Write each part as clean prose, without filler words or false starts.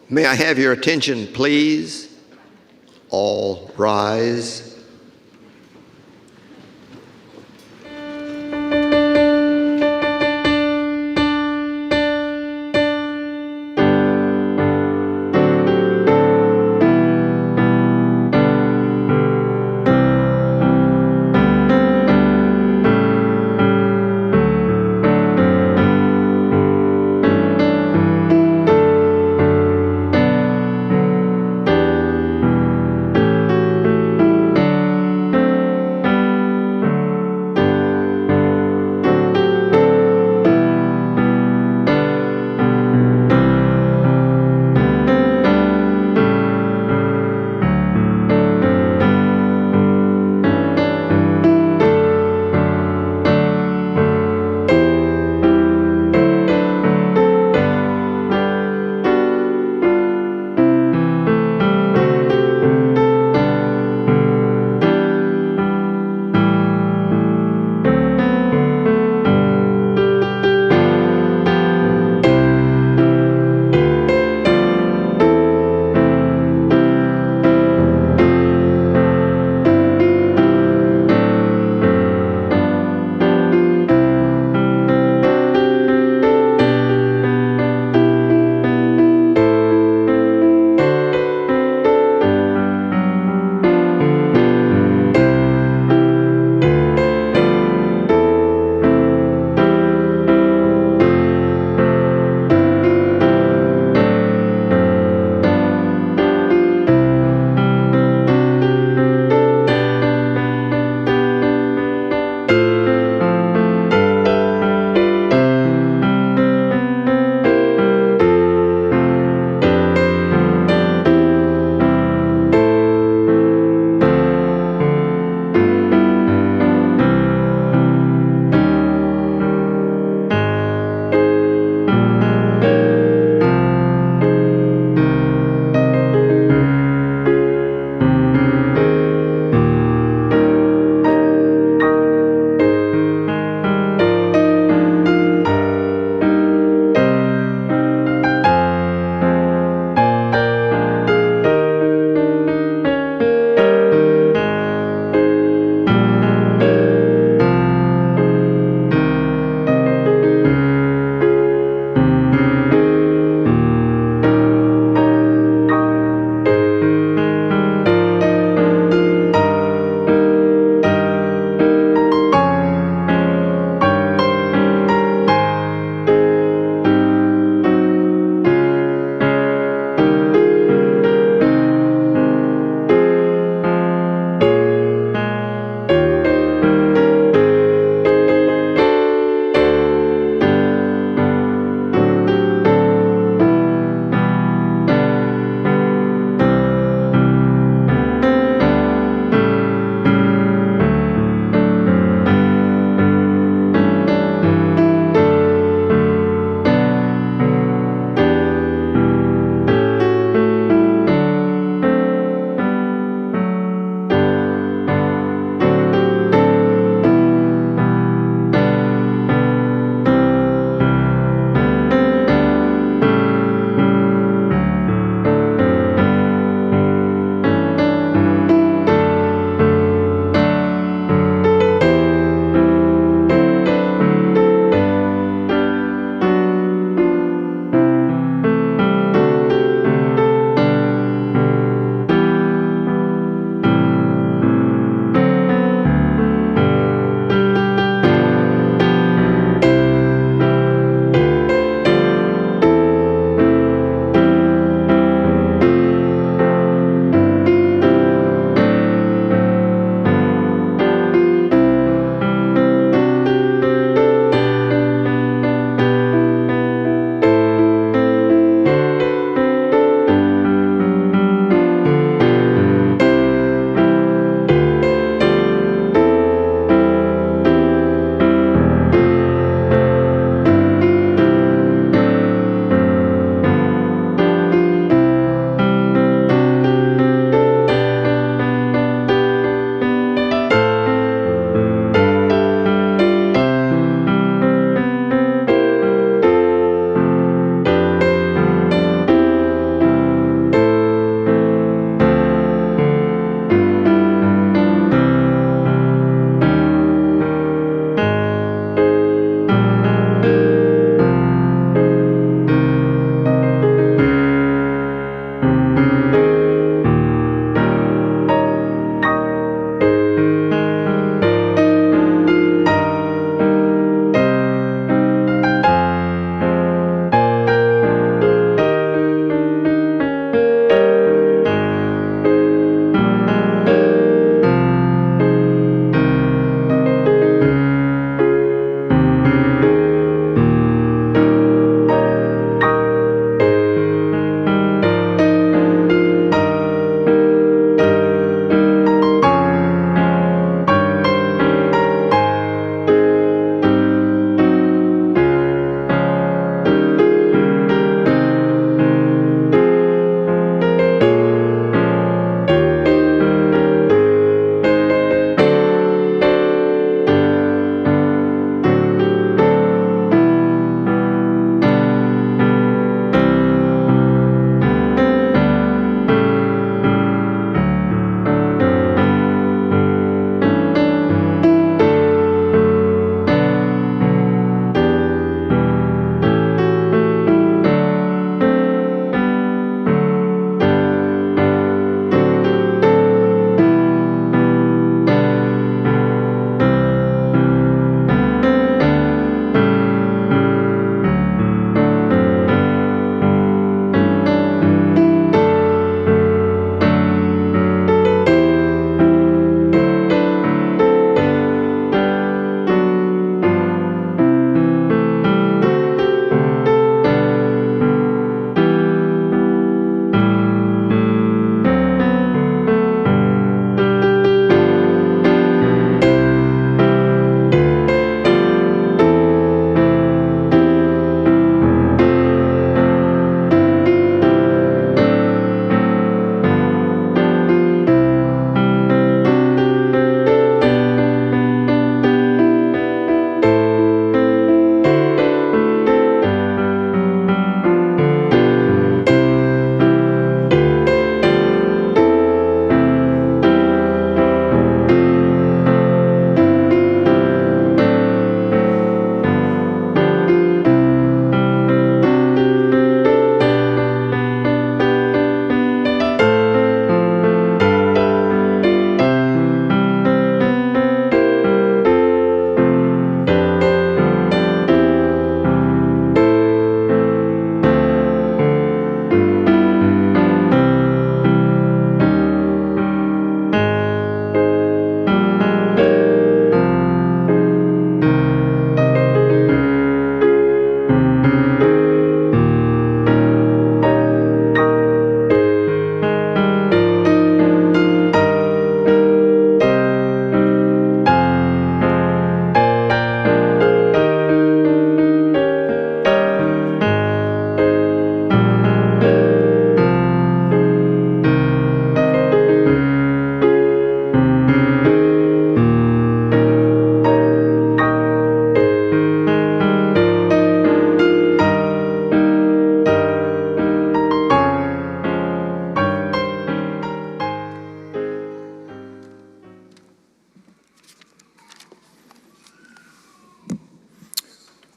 May I have your attention, please? All rise.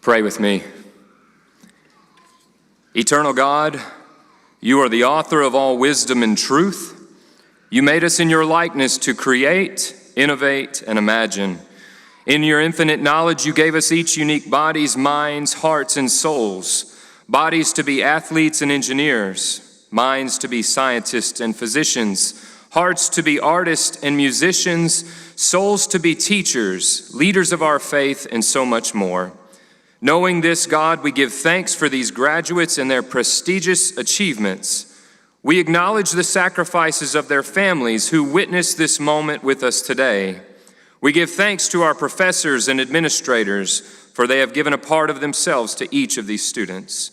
Pray with me. Eternal God, you are the author of all wisdom and truth. You made us in your likeness to create, innovate, and imagine. In your infinite knowledge, you gave us each unique bodies, minds, hearts, and souls. Bodies to be athletes and engineers, minds to be scientists and physicians, hearts to be artists and musicians, souls to be teachers, leaders of our faith, and so much more. Knowing this, God, we give thanks for these graduates and their prestigious achievements. We acknowledge the sacrifices of their families who witness this moment with us today. We give thanks to our professors and administrators, for they have given a part of themselves to each of these students.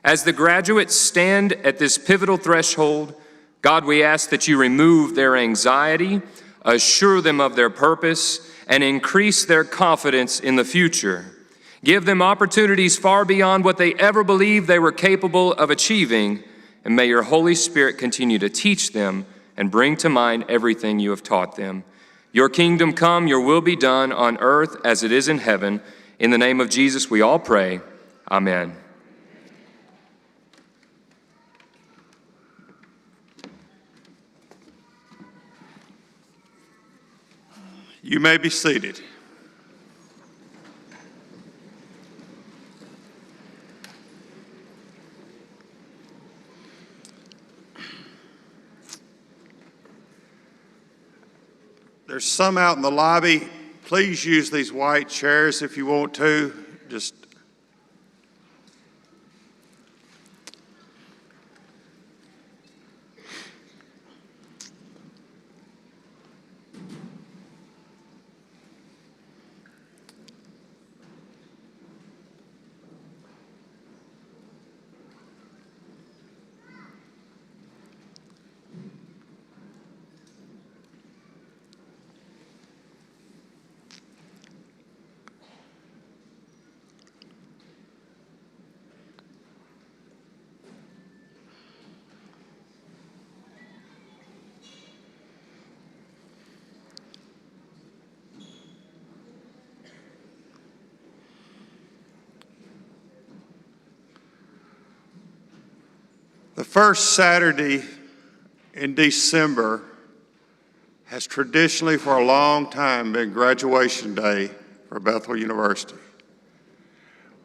As the graduates stand at this pivotal threshold, God, we ask that you remove their anxiety, assure them of their purpose, and increase their confidence in the future. Give them opportunities far beyond what they ever believed they were capable of achieving, and may your Holy Spirit continue to teach them and bring to mind everything you have taught them. Your kingdom come, your will be done on earth as it is in heaven. In the name of Jesus, we all pray. Amen. You may be seated. There's some out in the lobby. Please use these white chairs if you want to. Just the first Saturday in December has traditionally for a long time been graduation day for Bethel University.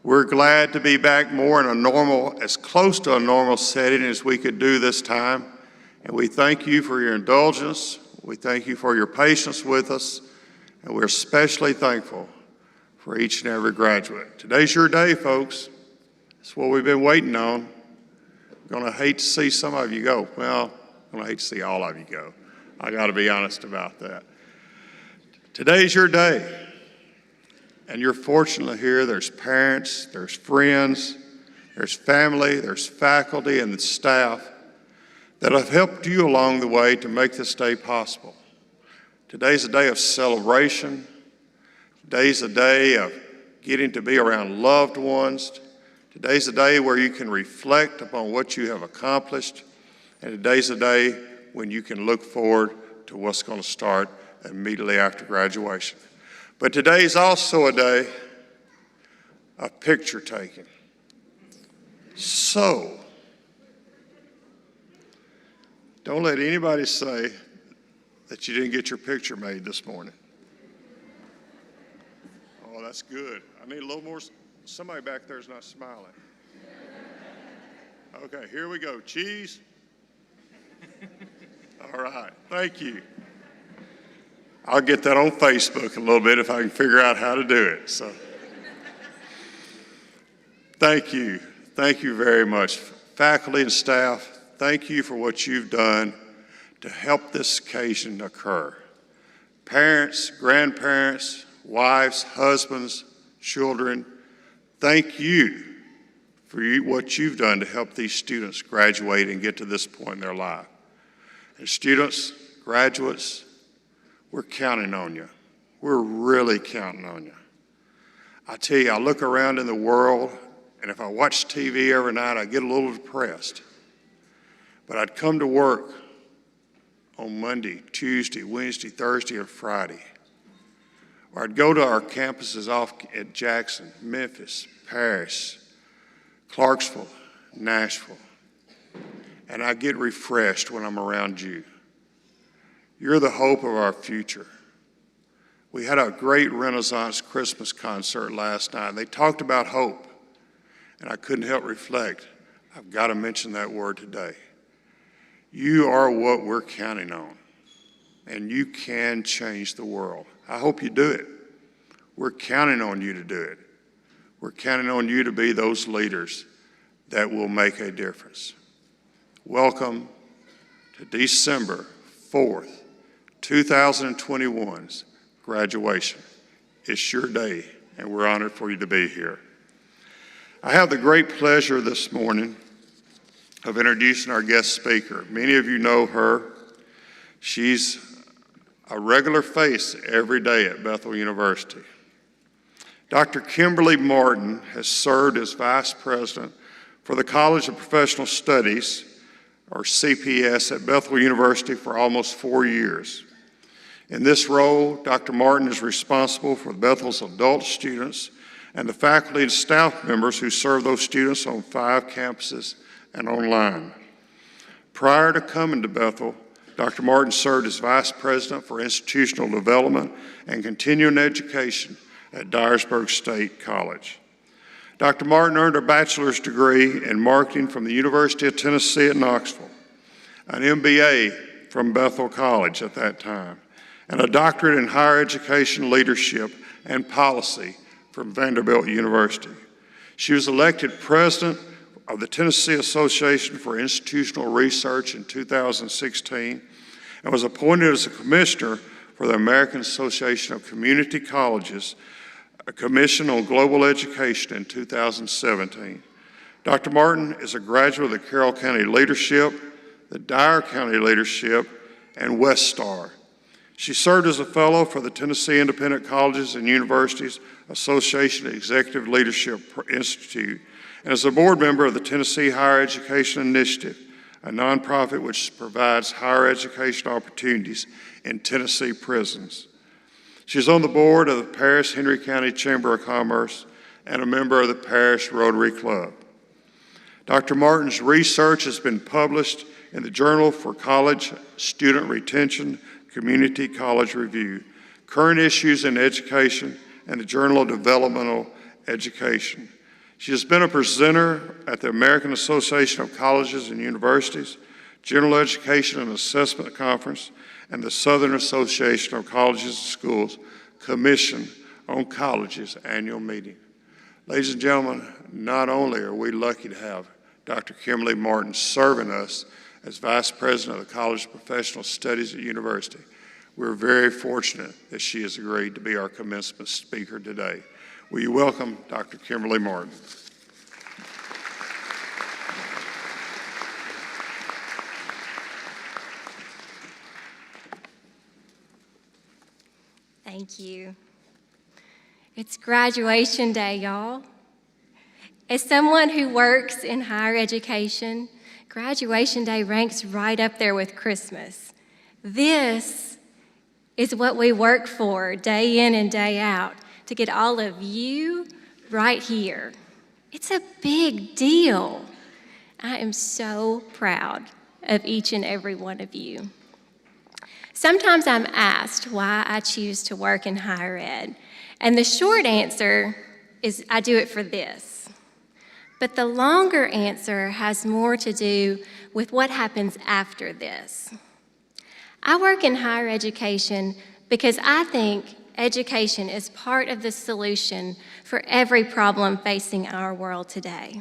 We're glad to be back more in a normal, as close to a normal setting as we could do this time. And we thank you for your indulgence. We thank you for your patience with us. And we're especially thankful for each and every graduate. Today's your day, folks. It's what we've been waiting on. I'm gonna hate to see some of you go. Well, I'm gonna hate to see all of you go. I gotta be honest about that. Today's your day. And you're fortunate here. There's parents, there's friends, there's family, there's faculty and staff that have helped you along the way to make this day possible. Today's a day of celebration. Today's a day of getting to be around loved ones. Today's a day where you can reflect upon what you have accomplished. And today's a day when you can look forward to what's going to start immediately after graduation. But today's also a day of picture taking. So, don't let anybody say that you didn't get your picture made this morning. Oh, that's good. I need a little more. Somebody back there is not smiling. Okay, here we go. Cheese. All right, thank you. I'll get that on Facebook a little bit if I can figure out how to do it. So, thank you. Thank you very much. Faculty and staff, thank you for what you've done to help this occasion occur. Parents, grandparents, wives, husbands, children, thank you for what you've done to help these students graduate and get to this point in their life. And students, graduates, we're counting on you. We're really counting on you. I tell you, I look around in the world, and if I watch TV every night, I get a little depressed. But I'd come to work on Monday, Tuesday, Wednesday, Thursday, or Friday, Or I'd go to our campuses off at Jackson, Memphis, Paris, Clarksville, Nashville, and I get refreshed when I'm around you. You're the hope of our future. We had a great Renaissance Christmas concert last night, and they talked about hope, and I couldn't help reflect. I've got to mention that word today. You are what we're counting on, and you can change the world. I hope you do it. We're counting on you to do it. We're counting on you to be those leaders that will make a difference. Welcome to December 4th, 2021's graduation. It's your day, and we're honored for you to be here. I have the great pleasure this morning of introducing our guest speaker. Many of you know her. She's a regular face every day at Bethel University. Dr. Kimberly Martin has served as Vice President for the College of Professional Studies, or CPS, at Bethel University for almost 4 years. In this role, Dr. Martin is responsible for Bethel's adult students and the faculty and staff members who serve those students on 5 campuses and online. Prior to coming to Bethel, Dr. Martin served as Vice President for Institutional Development and Continuing Education at Dyersburg State College. Dr. Martin earned a bachelor's degree in marketing from the University of Tennessee at Knoxville, an MBA from Bethel College at that time, and a doctorate in higher education leadership and policy from Vanderbilt University. She was elected president of the Tennessee Association for Institutional Research in 2016 and was appointed as a commissioner for the American Association of Community Colleges, a commission on global education in 2017. Dr. Martin is a graduate of the Carroll County Leadership, the Dyer County Leadership, and West Star. She served as a fellow for the Tennessee Independent Colleges and Universities Association Executive Leadership Institute, and is a board member of the Tennessee Higher Education Initiative, a nonprofit which provides higher education opportunities in Tennessee prisons. She's on the board of the Paris-Henry County Chamber of Commerce and a member of the Paris Rotary Club. Dr. Martin's research has been published in the Journal for College Student Retention, Community College Review, Current Issues in Education, and the Journal of Developmental Education. She has been a presenter at the American Association of Colleges and Universities, General Education and Assessment Conference, and the Southern Association of Colleges and Schools Commission on Colleges annual meeting. Ladies and gentlemen, not only are we lucky to have Dr. Kimberly Martin serving us as Vice President of the College of Professional Studies at University, we're very fortunate that she has agreed to be our commencement speaker today. Will you welcome Dr. Kimberly Martin? Thank you. It's graduation day, y'all. As someone who works in higher education, graduation day ranks right up there with Christmas. This is what we work for day in and day out, to get all of you right here. It's a big deal. I am so proud of each and every one of you. Sometimes I'm asked why I choose to work in higher ed, and the short answer is I do it for this. But the longer answer has more to do with what happens after this. I work in higher education because I think education is part of the solution for every problem facing our world today.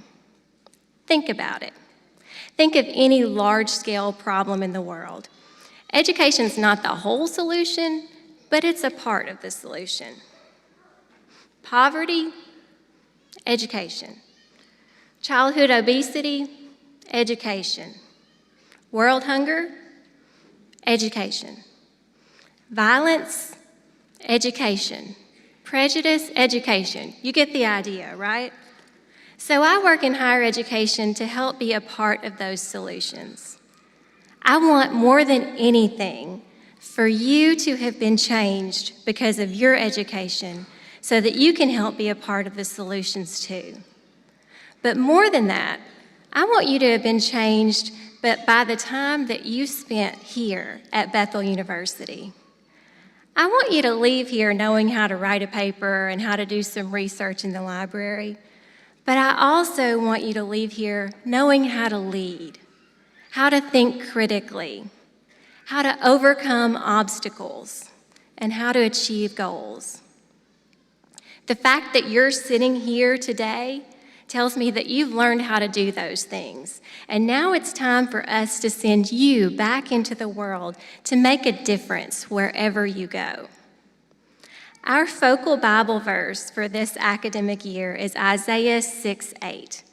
Think about it. Think of any large-scale problem in the world. Education's not the whole solution, but it's a part of the solution. Poverty, education. Childhood obesity, education. World hunger, education. Violence, education. Prejudice, education. You get the idea, right? So I work in higher education to help be a part of those solutions. I want more than anything for you to have been changed because of your education so that you can help be a part of the solutions too. But more than that, I want you to have been changed but by the time that you spent here at Bethel University. I want you to leave here knowing how to write a paper and how to do some research in the library, but I also want you to leave here knowing how to lead, how to think critically, how to overcome obstacles, and how to achieve goals. The fact that you're sitting here today tells me that you've learned how to do those things. And now it's time for us to send you back into the world to make a difference wherever you go. Our focal Bible verse for this academic year is Isaiah 6:8.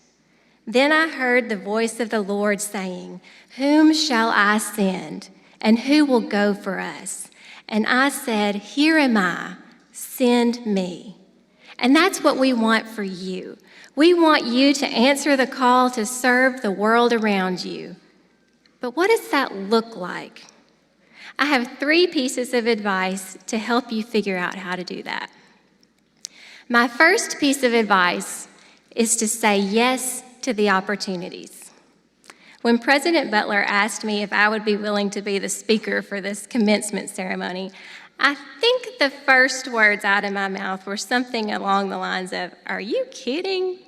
Then I heard the voice of the Lord saying, "Whom shall I send, and who will go for us?" And I said, "Here am I, send me." And that's what we want for you. We want you to answer the call to serve the world around you. But what does that look like? I have 3 pieces of advice to help you figure out how to do that. My first piece of advice is to say yes to the opportunities. When President Butler asked me if I would be willing to be the speaker for this commencement ceremony, I think the first words out of my mouth were something along the lines of, "Are you kidding?"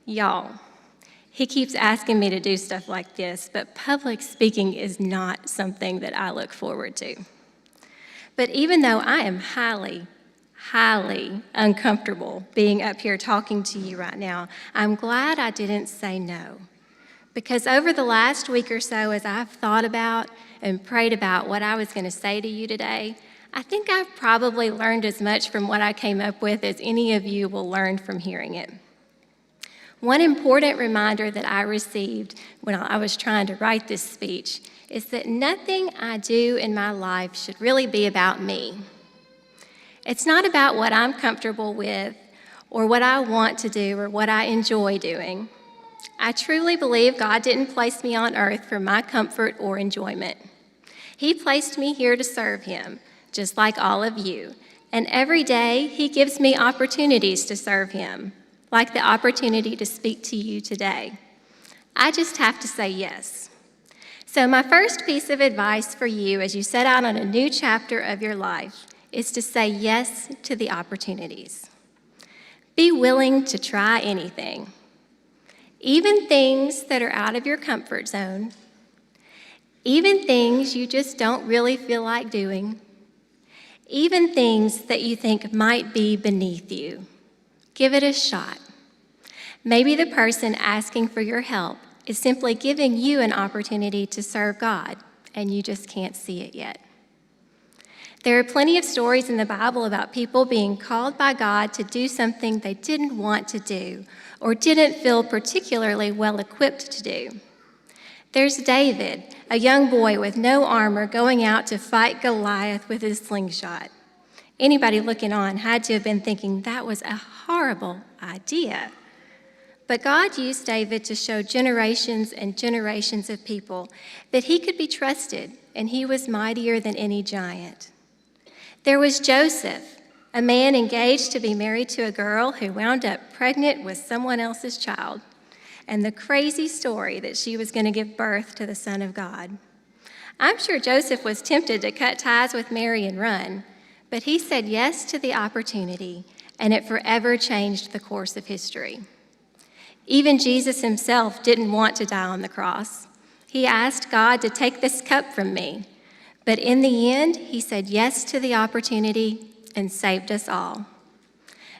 Y'all, he keeps asking me to do stuff like this, but public speaking is not something that I look forward to. But even though I am highly uncomfortable being up here talking to you right now, I'm glad I didn't say no. Because over the last week or so, as I've thought about and prayed about what I was going to say to you today, I think I've probably learned as much from what I came up with as any of you will learn from hearing it. One important reminder that I received when I was trying to write this speech is that nothing I do in my life should really be about me. It's not about what I'm comfortable with or what I want to do or what I enjoy doing. I truly believe God didn't place me on earth for my comfort or enjoyment. He placed me here to serve Him, just like all of you. And every day, He gives me opportunities to serve Him, like the opportunity to speak to you today. I just have to say yes. So my first piece of advice for you as you set out on a new chapter of your life is to say yes to the opportunities. Be willing to try anything, even things that are out of your comfort zone, even things you just don't really feel like doing, even things that you think might be beneath you. Give it a shot. Maybe the person asking for your help is simply giving you an opportunity to serve God, and you just can't see it yet. There are plenty of stories in the Bible about people being called by God to do something they didn't want to do or didn't feel particularly well equipped to do. There's David, a young boy with no armor going out to fight Goliath with his slingshot. Anybody looking on had to have been thinking that was a horrible idea. But God used David to show generations and generations of people that he could be trusted and he was mightier than any giant. There was Joseph, a man engaged to be married to a girl who wound up pregnant with someone else's child, and the crazy story that she was going to give birth to the Son of God. I'm sure Joseph was tempted to cut ties with Mary and run, but he said yes to the opportunity, and it forever changed the course of history. Even Jesus himself didn't want to die on the cross. He asked God to take this cup from me, but in the end, he said yes to the opportunity and saved us all.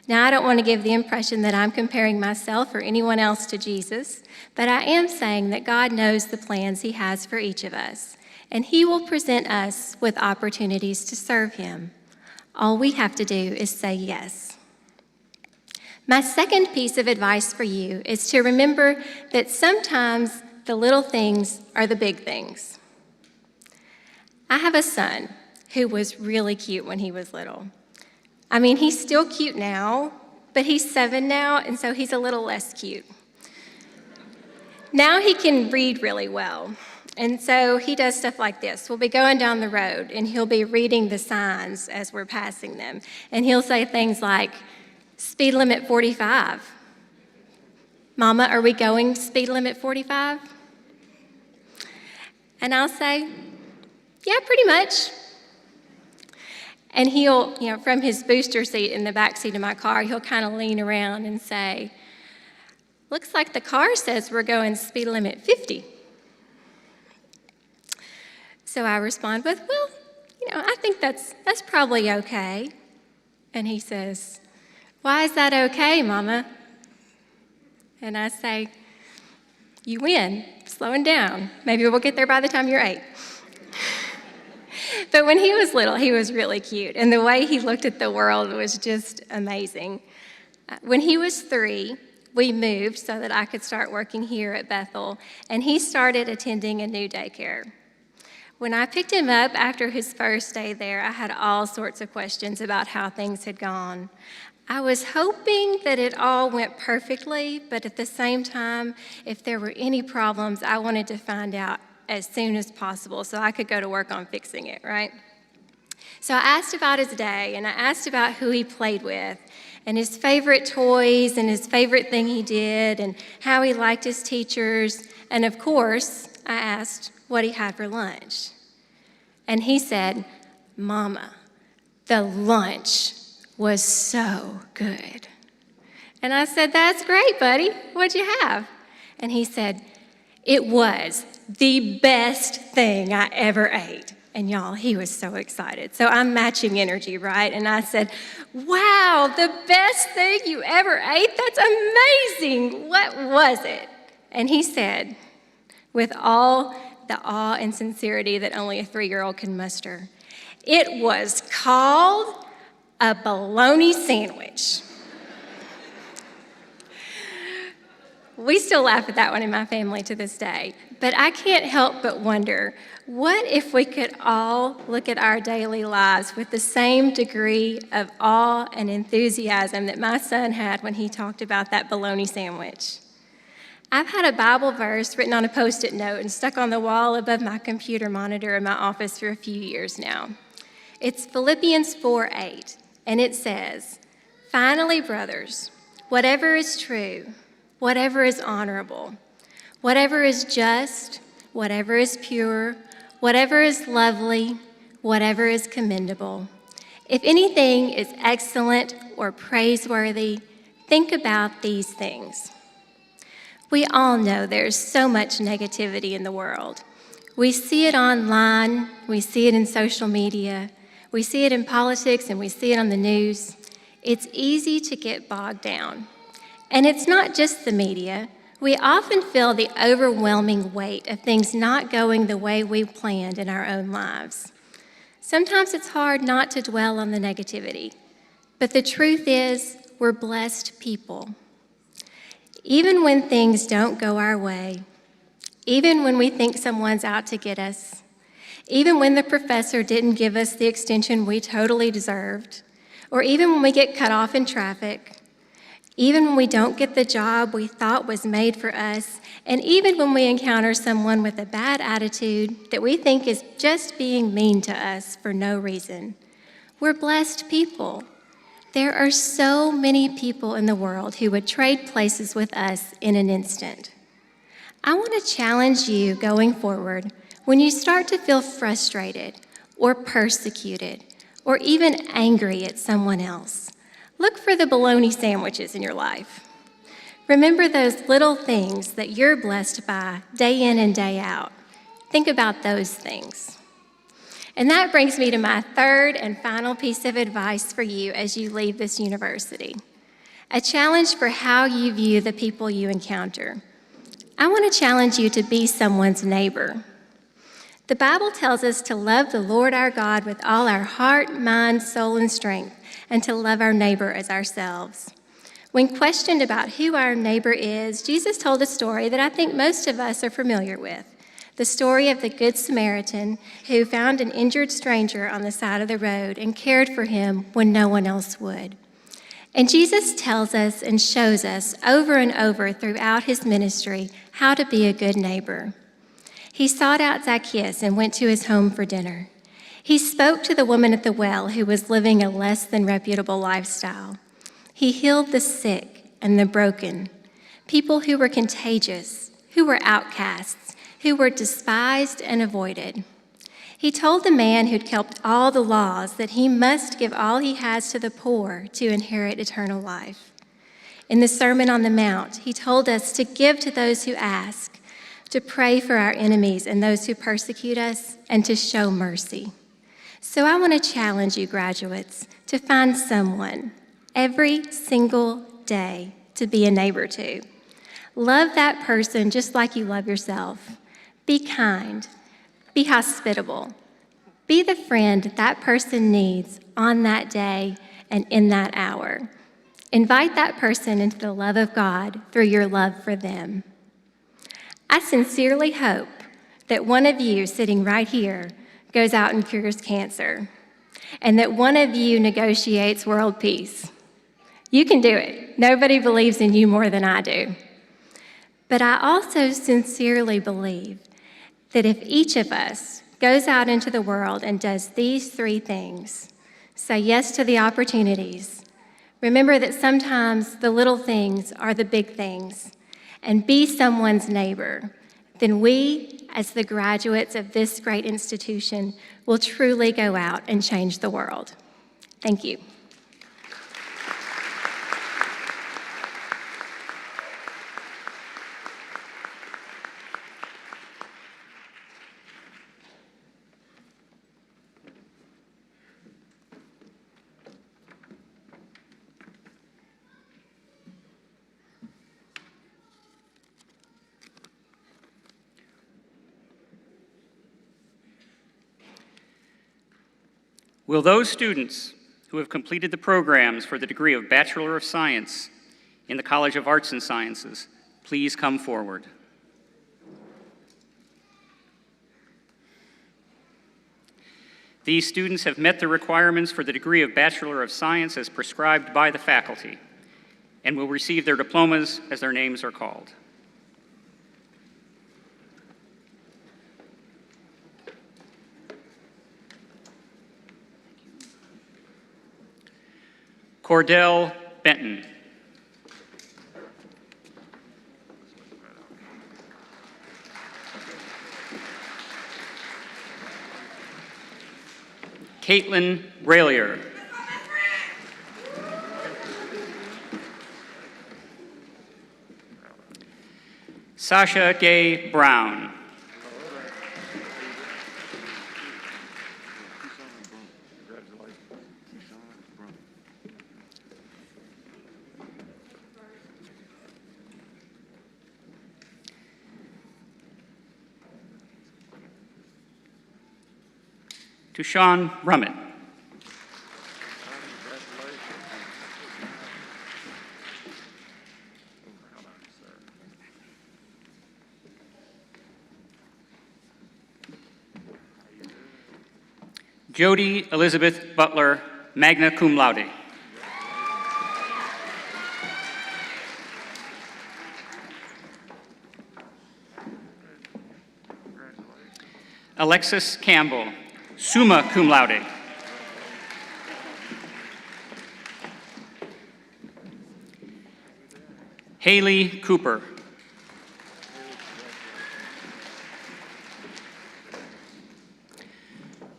Now, I don't want to give the impression that I'm comparing myself or anyone else to Jesus, but I am saying that God knows the plans he has for each of us, and he will present us with opportunities to serve him. All we have to do is say yes. My second piece of advice for you is to remember that sometimes the little things are the big things. I have a son who was really cute when he was little. I mean, he's still cute now, but he's 7 now, and so he's a little less cute. Now he can read really well, And so he does stuff like this. We'll be going down the road, and he'll be reading the signs as we're passing them. And he'll say things like, speed limit 45. Mama, are we going speed limit 45? And I'll say, yeah, pretty much. And he'll, from his booster seat in the back seat of my car, he'll kind of lean around and say, looks like the car says we're going speed limit 50. So I respond with, well, I think that's probably okay. And he says, why is that okay, Mama? And I say, you win, slowing down. Maybe we'll get there by the time you're 8. But when he was little, he was really cute. And the way he looked at the world was just amazing. When he was 3, we moved so that I could start working here at Bethel. And he started attending a new daycare. When I picked him up after his first day there, I had all sorts of questions about how things had gone. I was hoping that it all went perfectly, but at the same time, if there were any problems, I wanted to find out as soon as possible so I could go to work on fixing it, right? So I asked about his day, and I asked about who he played with, and his favorite toys, and his favorite thing he did, and how he liked his teachers, and of course, I asked what he had for lunch. And he said, Mama, the lunch was so good. And I said, that's great, buddy. What'd you have? And he said, it was the best thing I ever ate. And y'all, he was so excited. So I'm matching energy, right? And I said, wow, the best thing you ever ate? That's amazing. What was it? And he said, with all the awe and sincerity that only a 3-year-old can muster, it was called a bologna sandwich. We still laugh at that one in my family to this day. But I can't help but wonder, what if we could all look at our daily lives with the same degree of awe and enthusiasm that my son had when he talked about that bologna sandwich? I've had a Bible verse written on a Post-it note and stuck on the wall above my computer monitor in my office for a few years now. It's Philippians 4:8, and it says, finally, brothers, whatever is true, whatever is honorable, whatever is just, whatever is pure, whatever is lovely, whatever is commendable, if anything is excellent or praiseworthy, think about these things. We all know there's so much negativity in the world. We see it online, we see it in social media, we see it in politics, and we see it on the news. It's easy to get bogged down. And it's not just the media. We often feel the overwhelming weight of things not going the way we planned in our own lives. Sometimes it's hard not to dwell on the negativity, but the truth is, we're blessed people. Even when things don't go our way, even when we think someone's out to get us, even when the professor didn't give us the extension we totally deserved, or even when we get cut off in traffic, even when we don't get the job we thought was made for us, and even when we encounter someone with a bad attitude that we think is just being mean to us for no reason, we're blessed people. There are so many people in the world who would trade places with us in an instant. I want to challenge you going forward when you start to feel frustrated or persecuted or even angry at someone else. Look for the bologna sandwiches in your life. Remember those little things that you're blessed by day in and day out. Think about those things. And that brings me to my third and final piece of advice for you as you leave this university. A challenge for how you view the people you encounter. I want to challenge you to be someone's neighbor. The Bible tells us to love the Lord our God with all our heart, mind, soul, and strength, and to love our neighbor as ourselves. When questioned about who our neighbor is, Jesus told a story that I think most of us are familiar with. The story of the Good Samaritan who found an injured stranger on the side of the road and cared for him when no one else would. And Jesus tells us and shows us over and over throughout his ministry how to be a good neighbor. He sought out Zacchaeus and went to his home for dinner. He spoke to the woman at the well who was living a less than reputable lifestyle. He healed the sick and the broken, people who were contagious, who were outcasts, who were despised and avoided. He told the man who'd kept all the laws that he must give all he has to the poor to inherit eternal life. In the Sermon on the Mount, he told us to give to those who ask, to pray for our enemies and those who persecute us, and to show mercy. So I want to challenge you, graduates, to find someone every single day to be a neighbor to. Love that person just like you love yourself. Be kind. Be hospitable. Be the friend that person needs on that day and in that hour. Invite that person into the love of God through your love for them. I sincerely hope that one of you sitting right here goes out and cures cancer, and that one of you negotiates world peace. You can do it. Nobody believes in you more than I do. But I also sincerely believe that if each of us goes out into the world and does these three things, say yes to the opportunities, remember that sometimes the little things are the big things, and be someone's neighbor, then we, as the graduates of this great institution, will truly go out and change the world. Thank you. Will those students who have completed the programs for the degree of Bachelor of Science in the College of Arts and Sciences please come forward? These students have met the requirements for the degree of Bachelor of Science as prescribed by the faculty and will receive their diplomas as their names are called. Cordell Benton. Caitlin Railier. Sasha Gay Brown. To Sean Rummett. Jody Elizabeth Butler, magna cum laude. Alexis Campbell, summa cum laude. Haley Cooper.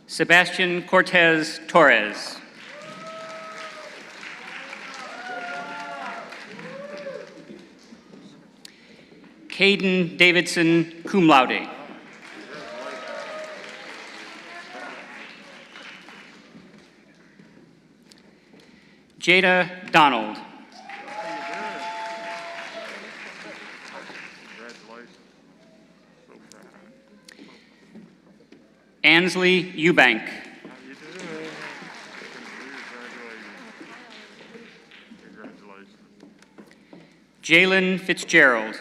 Sebastian Cortez Torres. Caden Davidson, cum laude. Jada Donald. Ansley Eubank. Jalen Fitzgerald.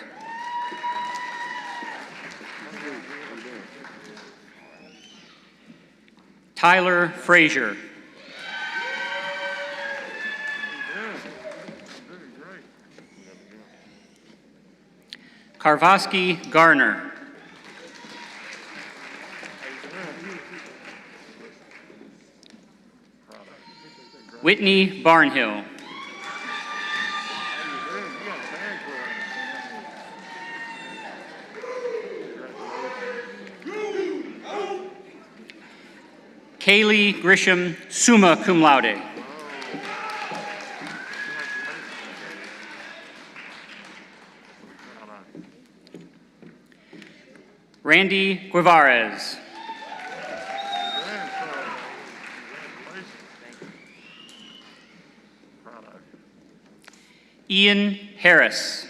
Tyler Frazier. Karvosky Garner. Whitney Barnhill. Kaylee Grisham, summa cum laude. Randy Guivarez. Ian Harris.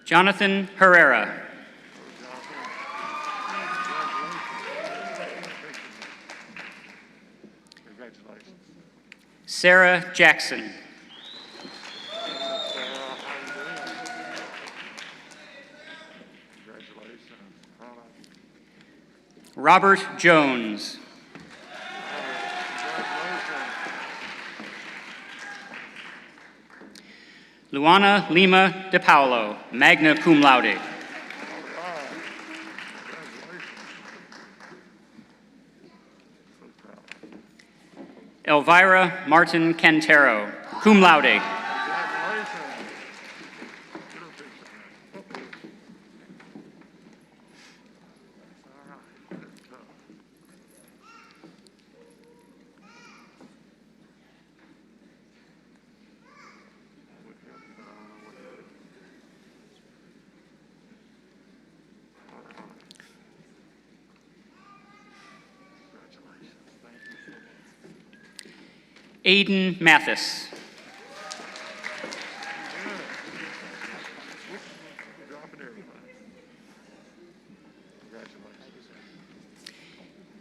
Jonathan Herrera. Sarah Jackson. Robert Jones. Luana Lima De Paulo, magna cum laude. Elvira Martin Cantero, cum laude. Aiden Mathis.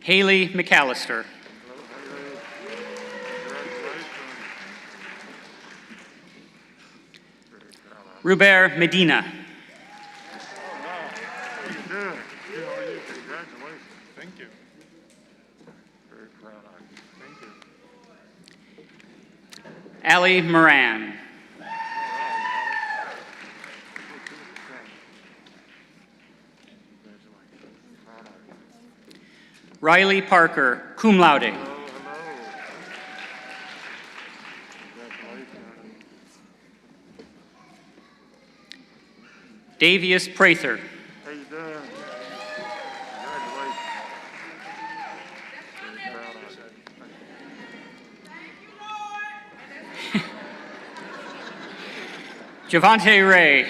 Haley McAllister. Ruber Medina. Thank you. Very proud of you. Thank you. Ali Moran. Riley Parker, cum laude. Davius Prather. How you doing? Congratulations. Very proud of you. Javante Ray.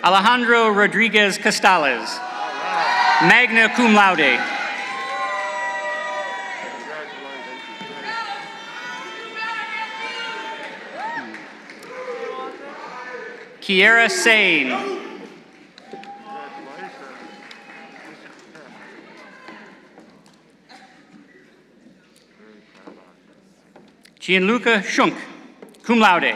Alejandro Rodriguez Costales, magna cum laude. Kiera Sane. Gianluca Schunk, cum laude.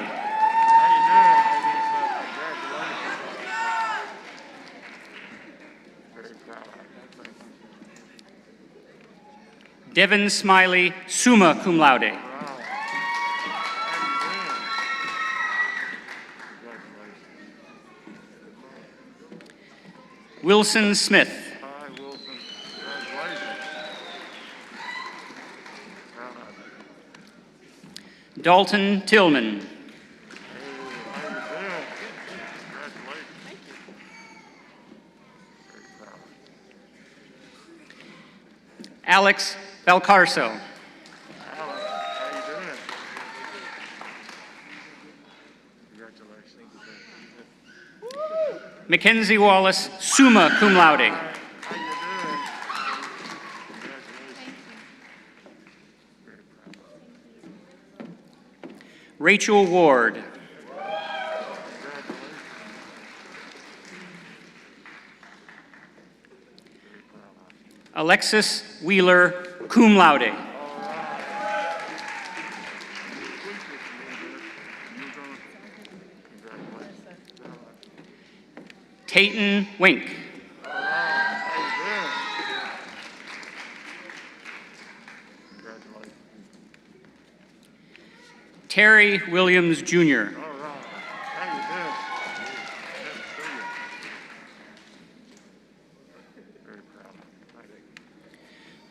Devin Smiley, summa cum laude. Wilson Smith. Hi, Wilson. Congratulations. Proud of you. Dalton Tillman. Hey, how you doing? Congratulations. Thank you. Very proud of you. Alex Valcarso. Alex, how you doing? Congratulations. Mackenzie Wallace, summa cum laude. How you doing? Congratulations. Very proud of you. Rachel Ward. Congratulations. Very proud of you. Alexis Wheeler, cum laude. Tayton Wink. Congratulations. Terry Williams, Jr.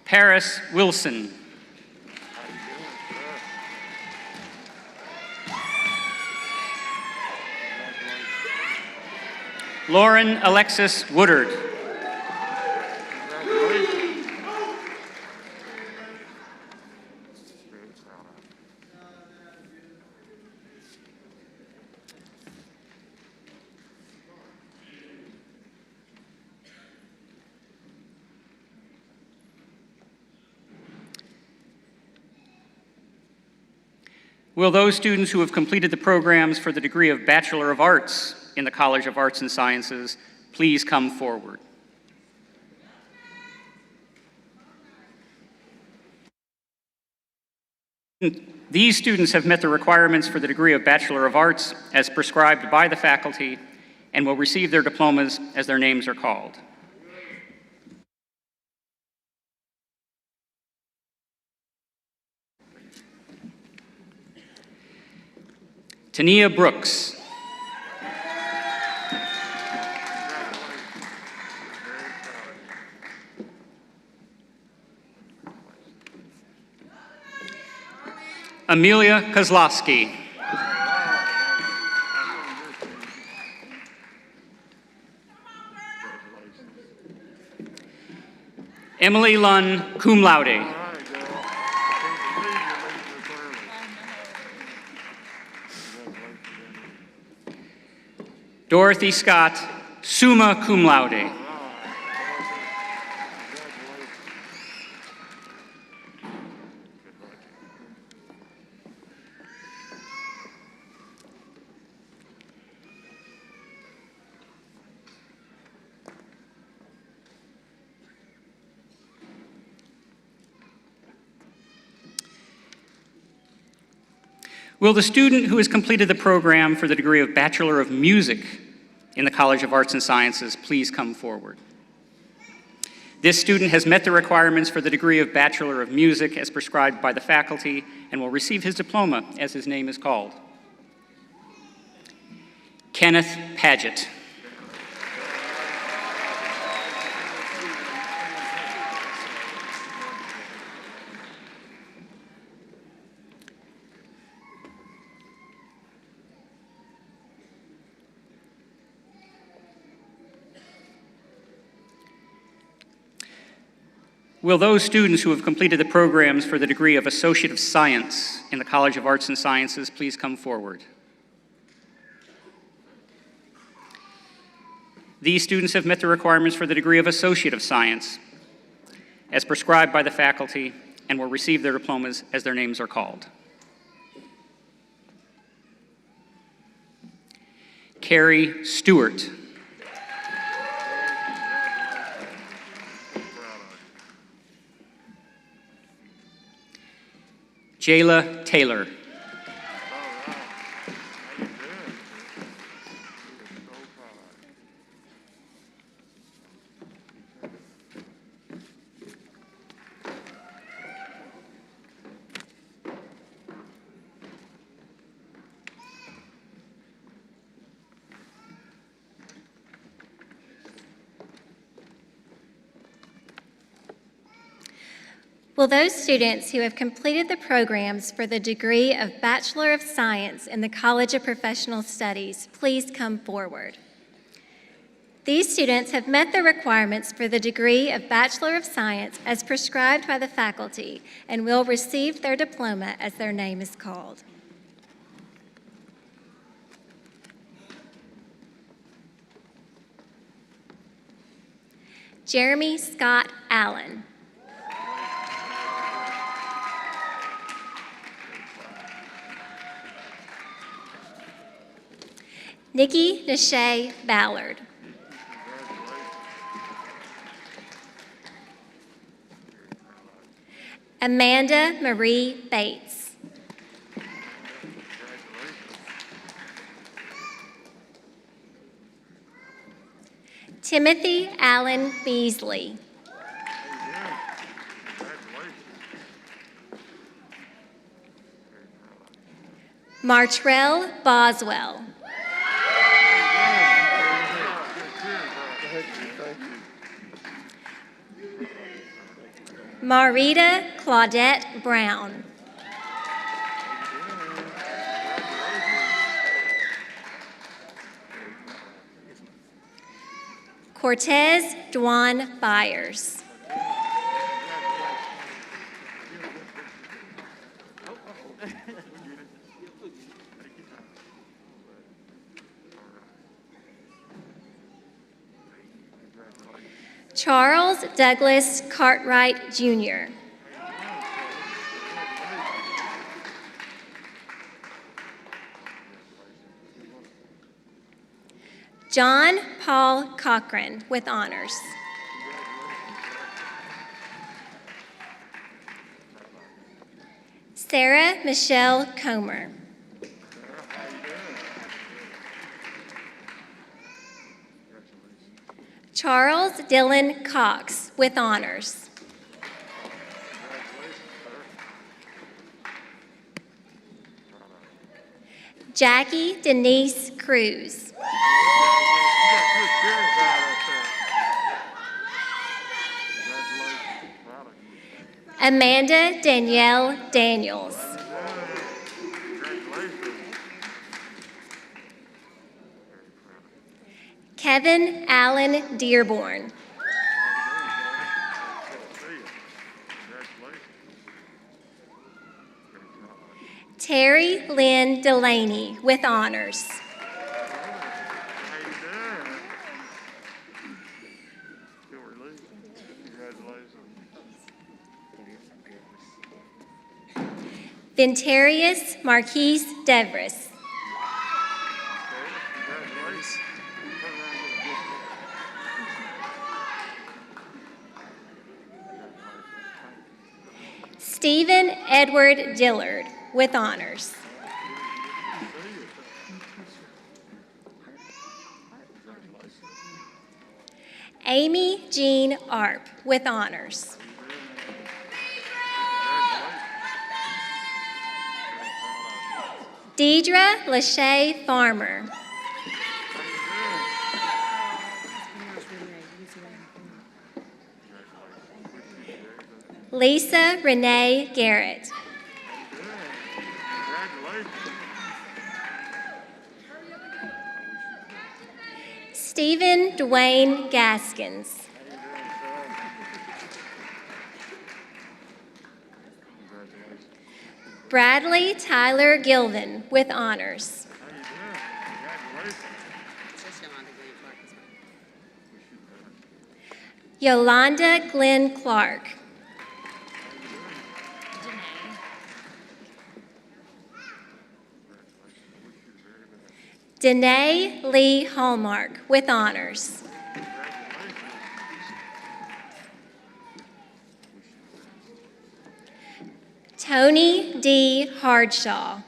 Paris Wilson. Lauren Alexis Woodard. Will those students who have completed the programs for the degree of Bachelor of Arts in the College of Arts and Sciences please come forward? These students have met the requirements for the degree of Bachelor of Arts as prescribed by the faculty and will receive their diplomas as their names are called. Tania Brooks. Amelia Kozlowski. Emily Lunn, cum laude. Dorothy Scott, summa cum laude. Will the student who has completed the program for the degree of Bachelor of Music in the College of Arts and Sciences please come forward? This student has met the requirements for the degree of Bachelor of Music as prescribed by the faculty and will receive his diploma as his name is called. Kenneth Paget. Will those students who have completed the programs for the degree of Associate of Science in the College of Arts and Sciences please come forward? These students have met the requirements for the degree of Associate of Science as prescribed by the faculty and will receive their diplomas as their names are called. Carrie Stewart. Jayla Taylor. Will those students who have completed the programs for the degree of Bachelor of Science in the College of Professional Studies please come forward? These students have met the requirements for the degree of Bachelor of Science as prescribed by the faculty and will receive their diploma as their name is called. Jeremy Scott Allen. Nikki Nashay Ballard. Amanda Marie Bates. Timothy Allen Beasley. Martrell Boswell. Marita Claudette Brown. Cortez Dwan Byers. Charles Douglas Cartwright, Jr. John Paul Cochran with honors. Sarah Michelle Comer. Charles Dylan Cox with honors. Jackie Denise Cruz. Amanda Danielle Daniels. Kevin Allen Dearborn. Terry Lynn Delaney with honors. Ventarius Marquise Devris. Stephen Edward Dillard with honors. Amy Jean Arp with honors. Deidre Lachey Farmer. Lisa Renee Garrett. Stephen Dwayne Gaskins. Bradley Tyler Gilvin with honors. Yolanda Glenn Clark. Danae Lee Hallmark with honors. Tony D. Hardshaw.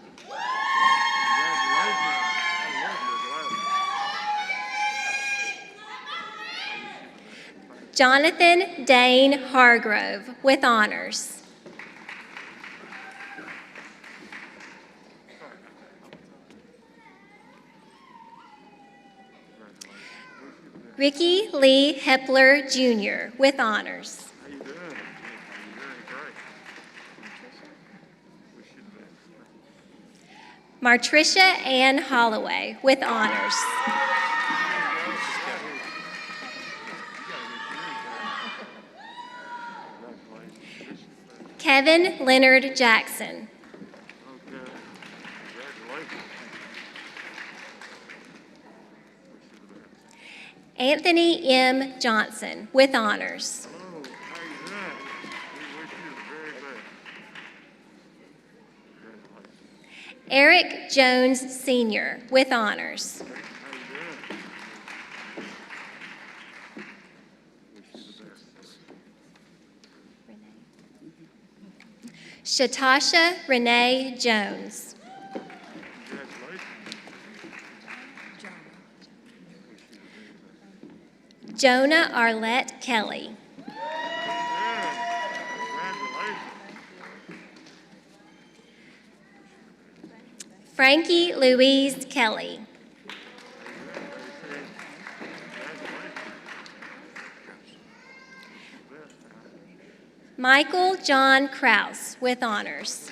Jonathan Dane Hargrove with honors. Ricky Lee Hepler Jr. with honors. Martricia Ann Holloway with honors. Kevin Leonard Jackson. Anthony M. Johnson with honors. Eric Jones Sr. with honors. Shatasha Renee Jones. Jonah Arlette Kelly. Frankie Louise Kelly. Michael John Kraus with honors.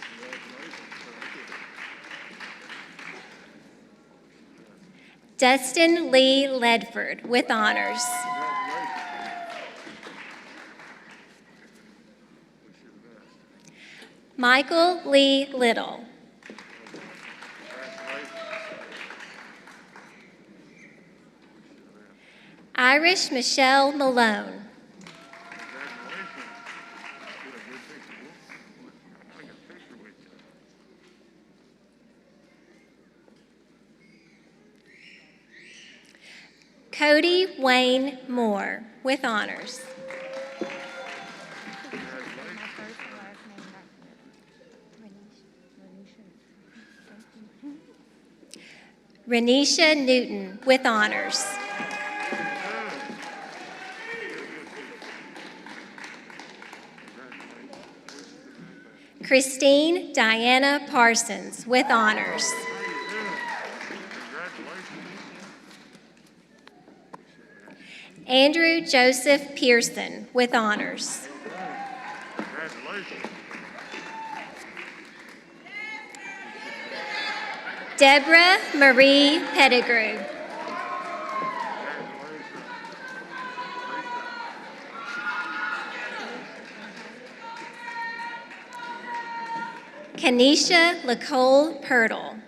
Dustin Lee Ledford with honors. Michael Lee Little. Irish Michelle Malone. Cody Wayne Moore with honors. Renisha Newton with honors. Christine Diana Parsons with honors. Andrew Joseph Pearson with honors. Deborah Marie Pettigrew. Kanisha Nicole Pirtle.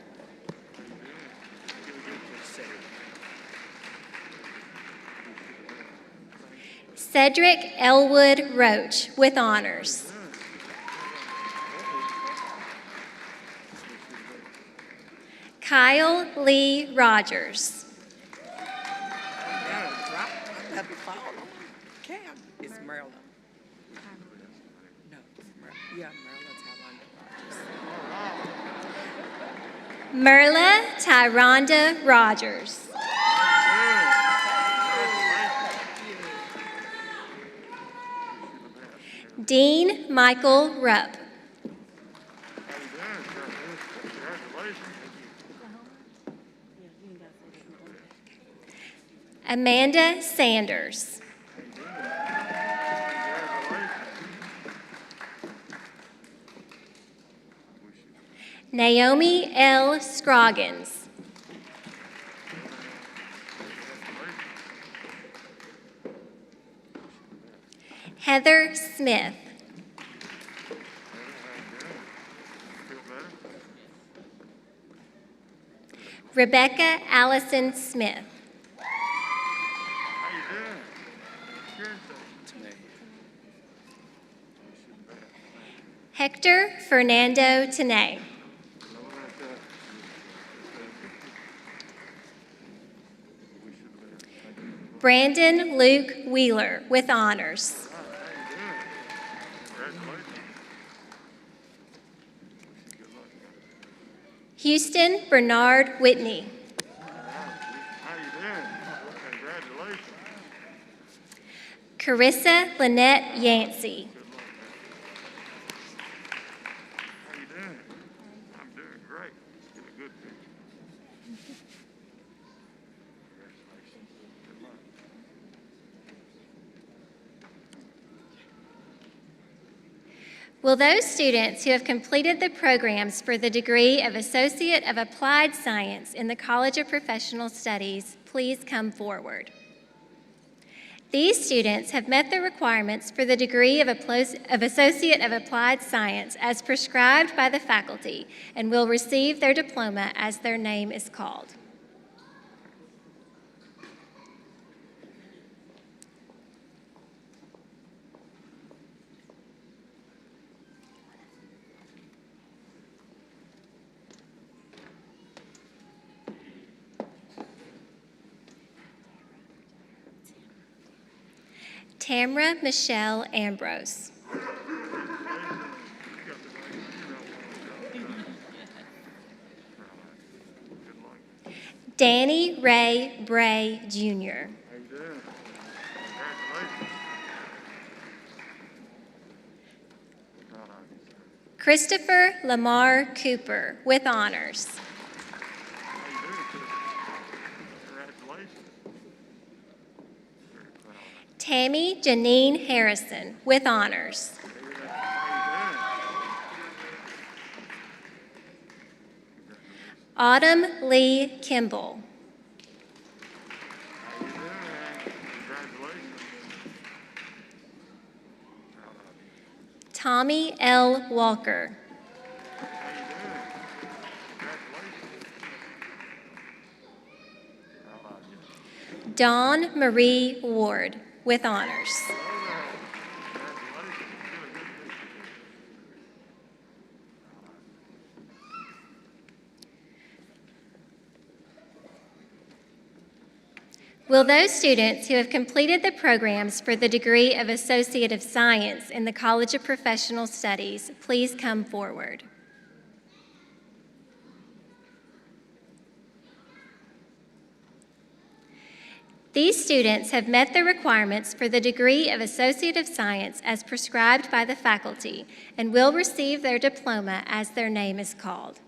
Cedric Elwood Roach with honors. Kyle Lee Rogers. It's Maryland. No, Merla Tyronda Rogers. Dean Michael Rupp. Amanda Sanders. Naomi L. Scroggins. Heather Smith. Rebecca Allison Smith. Hector Fernando Tenay. Brandon Luke Wheeler with honors. Houston Bernard Whitney. Carissa Lynette Yancey. Will those students who have completed the programs for the degree of Associate of Applied Science in the College of Professional Studies please come forward? These students have met the requirements for the degree of Associate of Applied Science as prescribed by the faculty and will receive their diploma as their name is called. Tamra Michelle Ambrose. Danny Ray Bray, Jr. Christopher Lamar Cooper with honors. Tammy Janine Harrison, with honors. Autumn Lee Kimball. Tommy L. Walker. Dawn Marie Ward, with honors. Will those students who have completed the programs for the degree of Associate of Science in the College of Professional Studies please come forward? These students have met the requirements for the degree of Associate of Science as prescribed by the faculty and will receive their diploma as their name is called.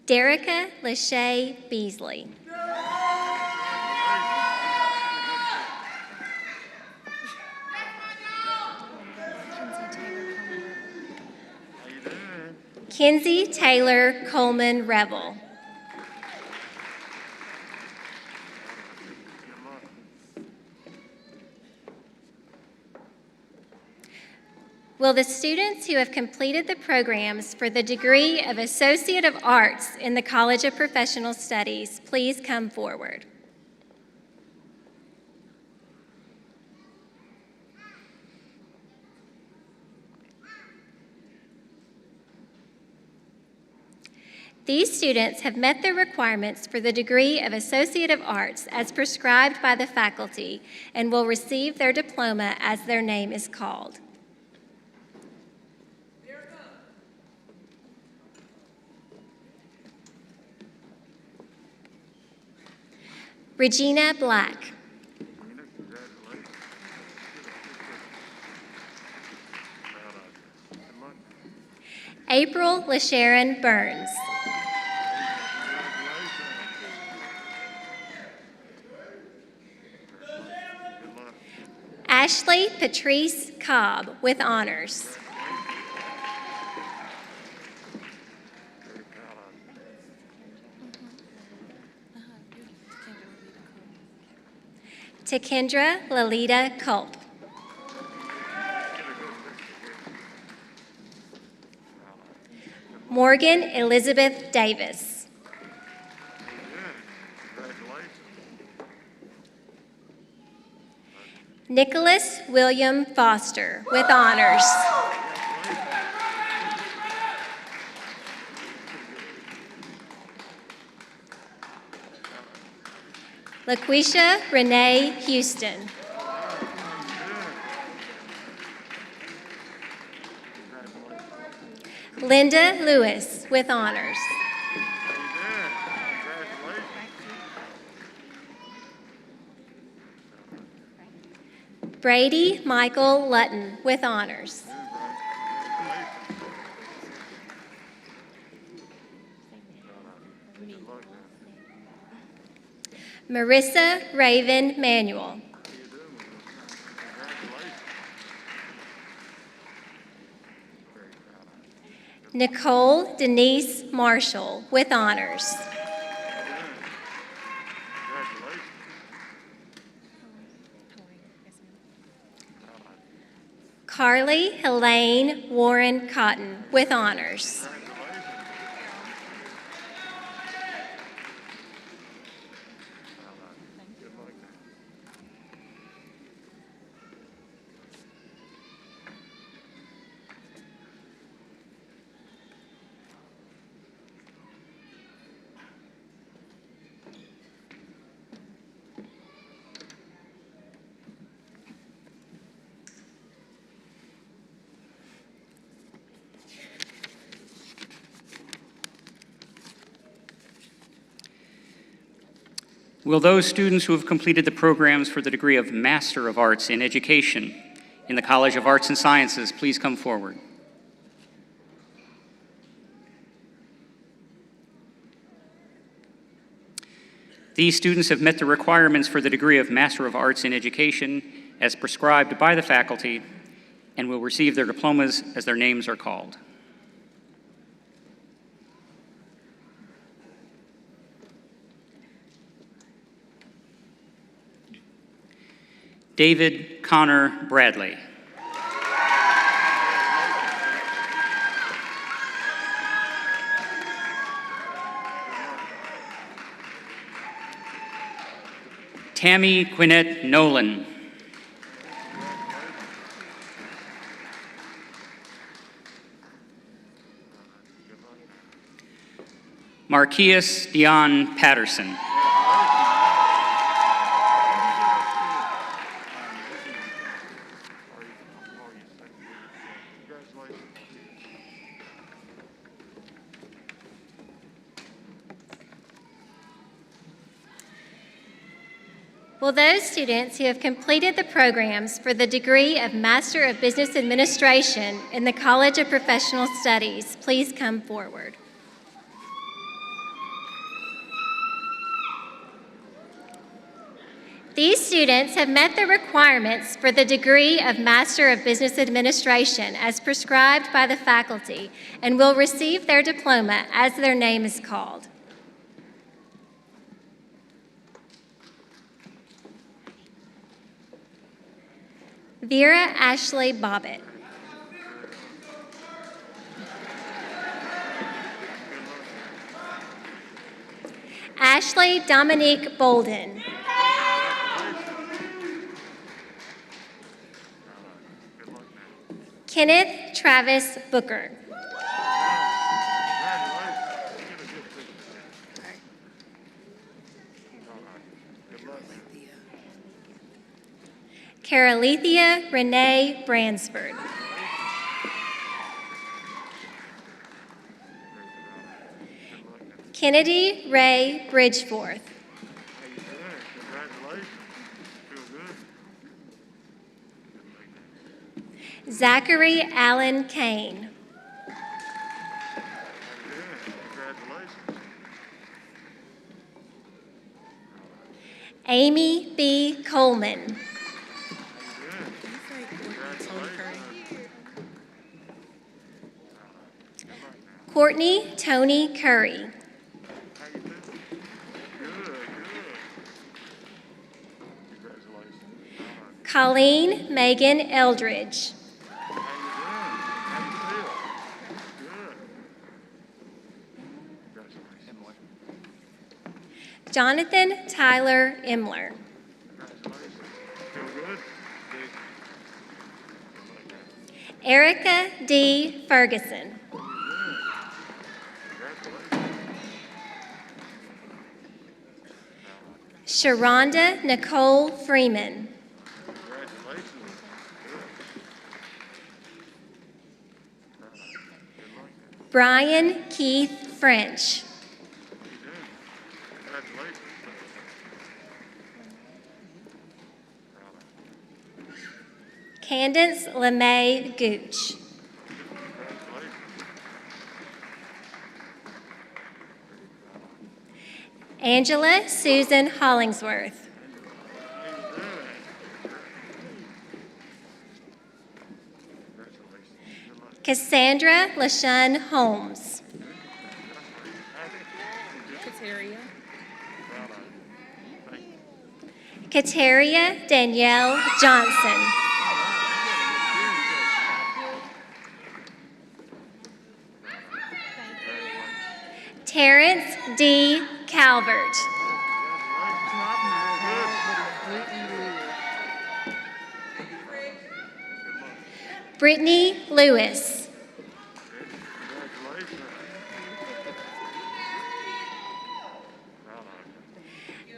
Derica Lachey Beasley. Kinsey Taylor Coleman Revel. Will the students who have completed the programs for the degree of Associate of Arts in the College of Professional Studies please come forward? These students have met the requirements for the degree of Associate of Arts as prescribed by the faculty and will receive their diploma as their name is called. Regina Black. April LaSharon Burns. Ashley Patrice Cobb, with honors. Takendra Lalita Culp. Morgan Elizabeth Davis. Nicholas William Foster, with honors. LaQuisha Renee Houston. Linda Lewis, with honors. Brady Michael Lutton, with honors. Marissa Raven Manuel. Nicole Denise Marshall, with honors. Carly Helene Warren Cotton, with honors. Will those students who have completed the programs for the degree of Master of Arts in Education in the College of Arts and Sciences please come forward? These students have met the requirements for the degree of Master of Arts in Education as prescribed by the faculty and will receive their diplomas as their names are called. David Connor Bradley. Tammy Quinette Nolan. Marquise Dion Patterson. Will those students who have completed the programs for the degree of Master of Business Administration in the College of Professional Studies please come forward? These students have met the requirements for the degree of Master of Business Administration as prescribed by the faculty and will receive their diploma as their name is called. Vera Ashley Bobbitt. Ashley Dominique Bolden. Kenneth Travis Booker. Carolithia Renee Bransford. Kennedy Ray Bridgeforth. Zachary Allen Kane. Amy B. Coleman. Courtney Tony Curry. Colleen Megan Eldridge. Jonathan Tyler Imler. Erica D. Ferguson. Sharonda Nicole Freeman. Brian Keith French. Candace LeMay Gooch. Angela Susan Hollingsworth. Cassandra LaShun Holmes. Kateria Danielle Johnson. Terrence D. Calvert. Brittany Lewis.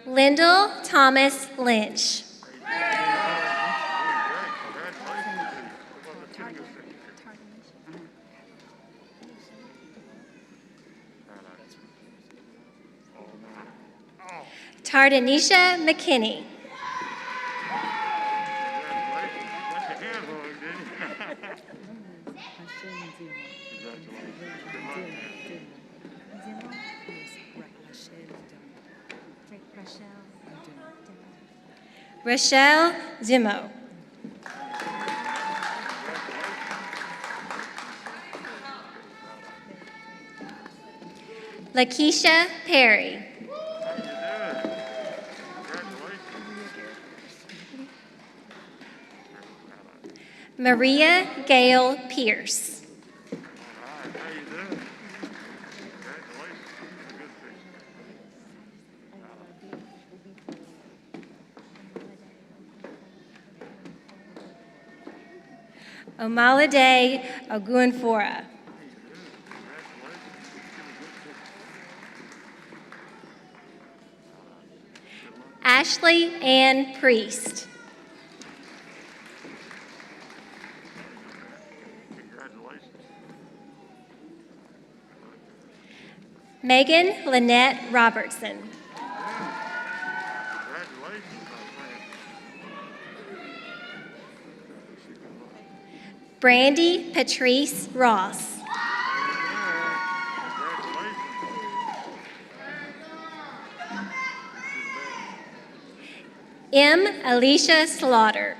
Lyndall Thomas Lynch. Tardanisha McKinney. Rochelle Zimmo. Lakeisha Perry. Maria Gail Pierce. Omalade Ogunfora. Ashley Ann Priest. Megan Lynette Robertson. Brandy Patrice Ross. M. Alicia Slaughter.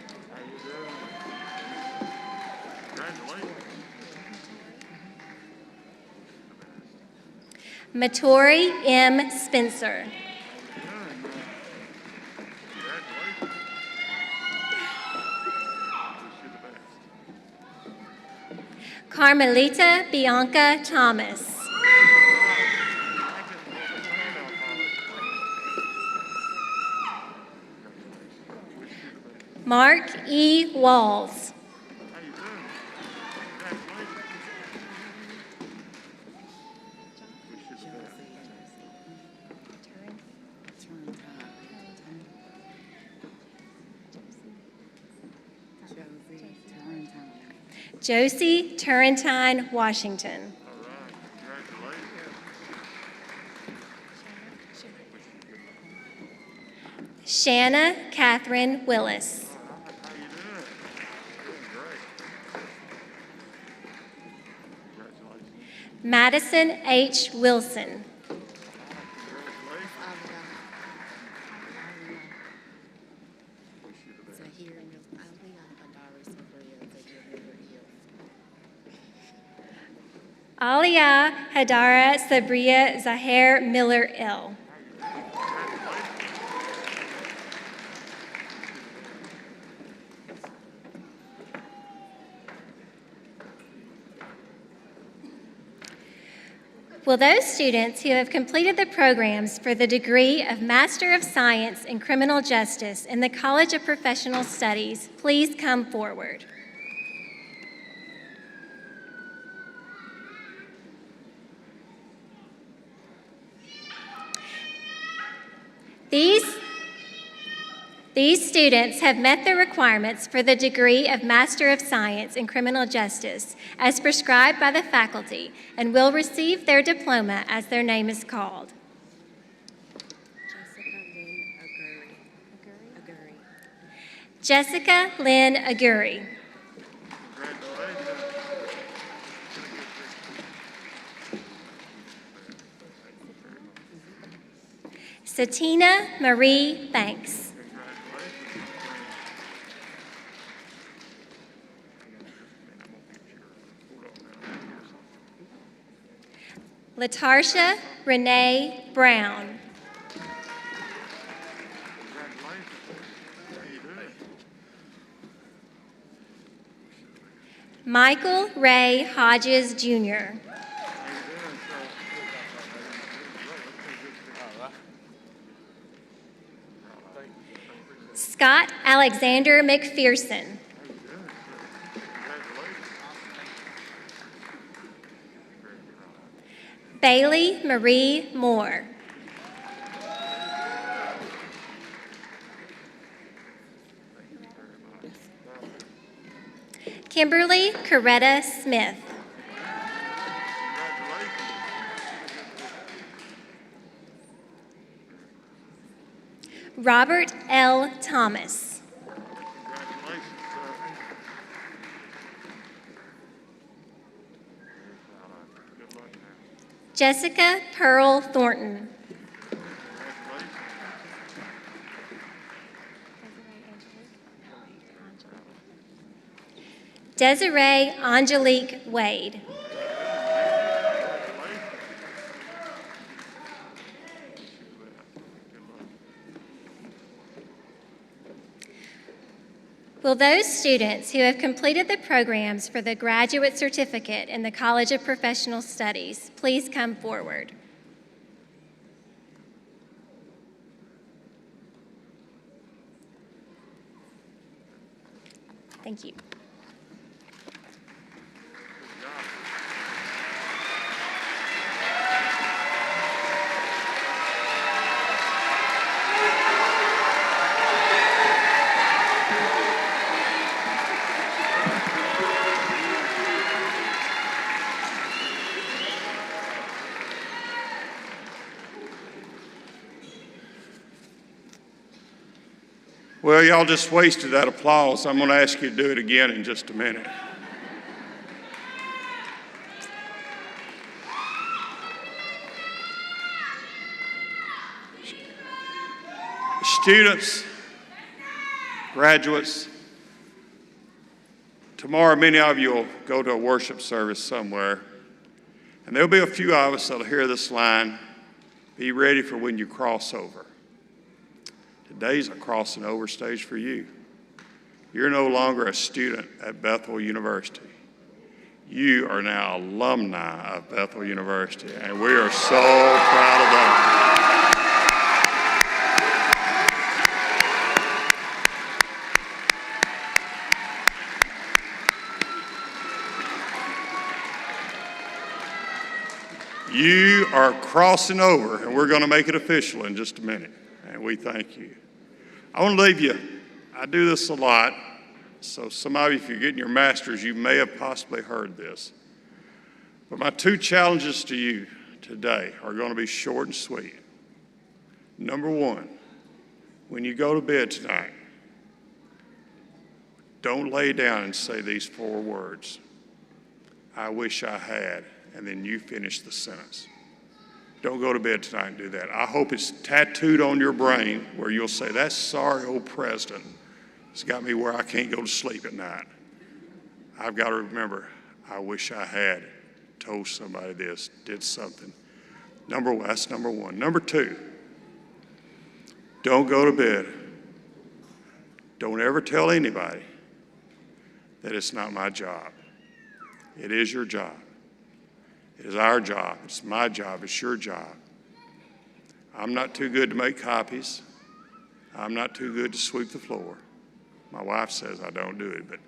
Matori M. Spencer. Carmelita Bianca Thomas. Mark E. Walls. Josie Turrentine Washington. Shanna Catherine Willis. Madison H. Wilson. Aliyah Hadara Sabria Zahir Miller Ill. Will those students who have completed the programs for the degree of Master of Science in Criminal Justice in the College of Professional Studies please come forward? These students have met the requirements for the degree of Master of Science in Criminal Justice as prescribed by the faculty and will receive their diploma as their name is called. Jessica Lynn Aguri. Satina Marie Banks. Latarsha Renee Brown. Michael Ray Hodges, Jr. Scott Alexander McPherson. Bailey Marie Moore. Kimberly Coretta Smith. Robert L. Thomas. Jessica Pearl Thornton. Desiree Angelique Wade. Will those students who have completed the programs for the graduate certificate in the College of Professional Studies please come forward? Thank you. Well, y'all just wasted that applause. I'm going to ask you to do it again in just a minute. Students, graduates, tomorrow many of you will go to a worship service somewhere, and there'll be a few of us that'll hear this line, be ready for when you cross over. Today's a crossing over stage for you. You're no longer a student at Bethel University. You are now alumni of Bethel University, and we are so proud of that. You are crossing over, and we're going to make it official in just a minute, and we thank you. I want to leave you, I do this a lot, so some of you, if you're getting your master's, you may have possibly heard this. But my two challenges to you today are going to be short and sweet. Number one, when you go to bed tonight, don't lay down and say these 4 words. I wish I had, and then you finish the sentence. Don't go to bed tonight and do that. I hope it's tattooed on your brain where you'll say, that sorry old president has got me where I can't go to sleep at night. I've got to remember, I wish I had told somebody this, did something. That's number one. Number two, don't go to bed. Don't ever tell anybody that it's not my job. It is your job. It is our job. It's my job. It's your job. I'm not too good to make copies. I'm not too good to sweep the floor. My wife says I don't do it, but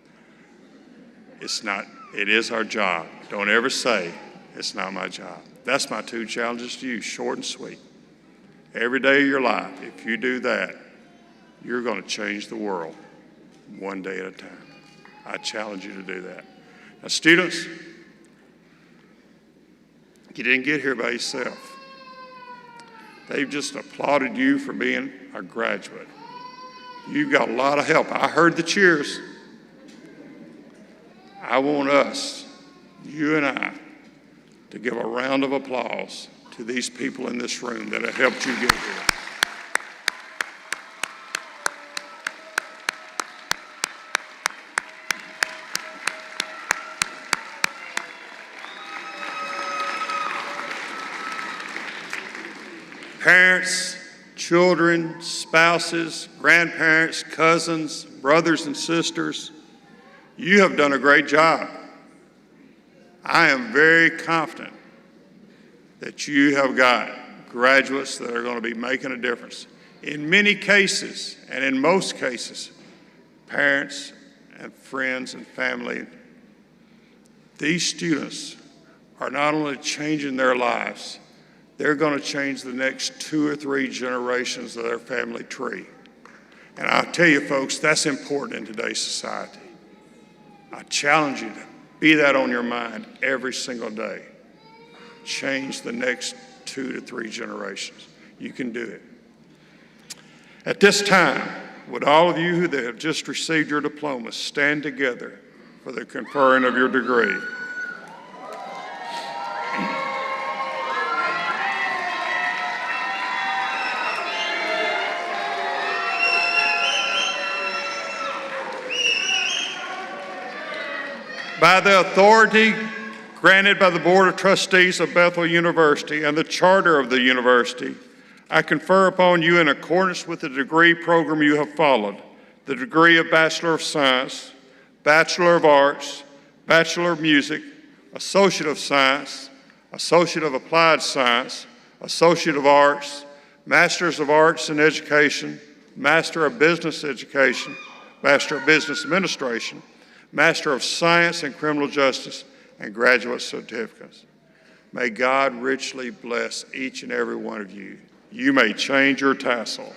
it is our job. Don't ever say it's not my job. That's my 2 challenges to you, short and sweet. Every day of your life, if you do that, you're going to change the world one day at a time. I challenge you to do that. Now, students, you didn't get here by yourself. They've just applauded you for being a graduate. You've got a lot of help. I heard the cheers. I want us, you and I, to give a round of applause to these people in this room that have helped you get here. Parents, children, spouses, grandparents, cousins, brothers and sisters, you have done a great job. I am very confident that you have got graduates that are going to be making a difference. In many cases, and in most cases, parents and friends and family, these students are not only changing their lives, they're going to change the next 2 or 3 generations of their family tree. And I'll tell you, folks, that's important in today's society. I challenge you to be that on your mind every single day. Change the next 2 to 3 generations. You can do it. At this time, would all of you that have just received your diplomas stand together for the conferring of your degree? By the authority granted by the Board of Trustees of Bethel University and the charter of the university, I confer upon you in accordance with the degree program you have followed, the degree of Bachelor of Science, Bachelor of Arts, Bachelor of Music, Associate of Science, Associate of Applied Science, Associate of Arts, Masters of Arts in Education, Master of Business Education, Master of Business Administration, Master of Science in Criminal Justice, and graduate certificates. May God richly bless each and every one of you. You may change your tassel.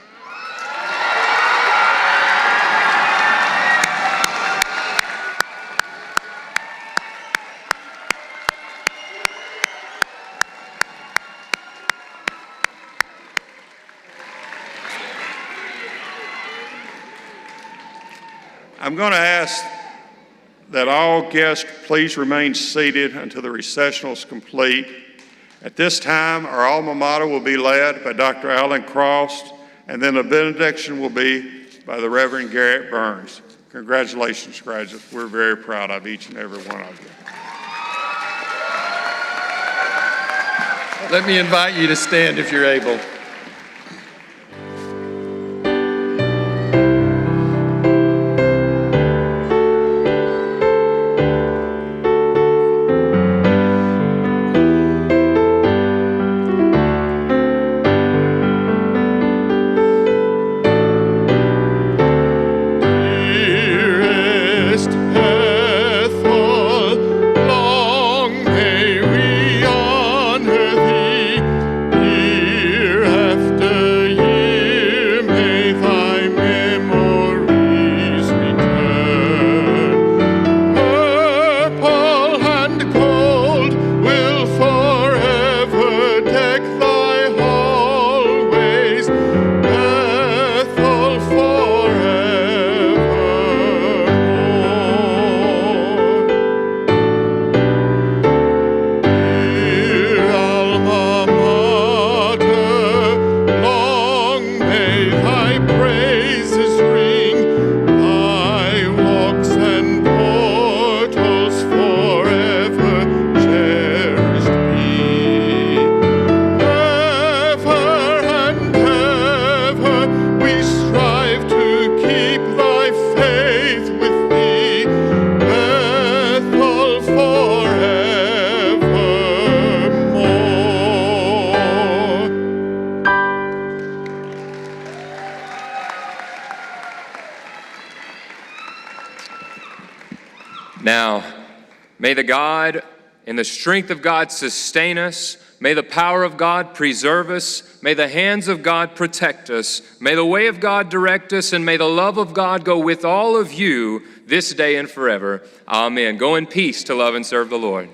I'm going to ask that all guests please remain seated until the recessional is complete. At this time, our alma mater will be led by Dr. Alan Cross, and then a benediction will be by the Reverend Garrett Burns. Congratulations, graduates. We're very proud of each and every one of you. Let me invite you to stand if you're able. Now, may the God and the strength of God sustain us. May the power of God preserve us. May the hands of God protect us. May the way of God direct us. And may the love of God go with all of you this day and forever. Amen. Go in peace to love and serve the Lord.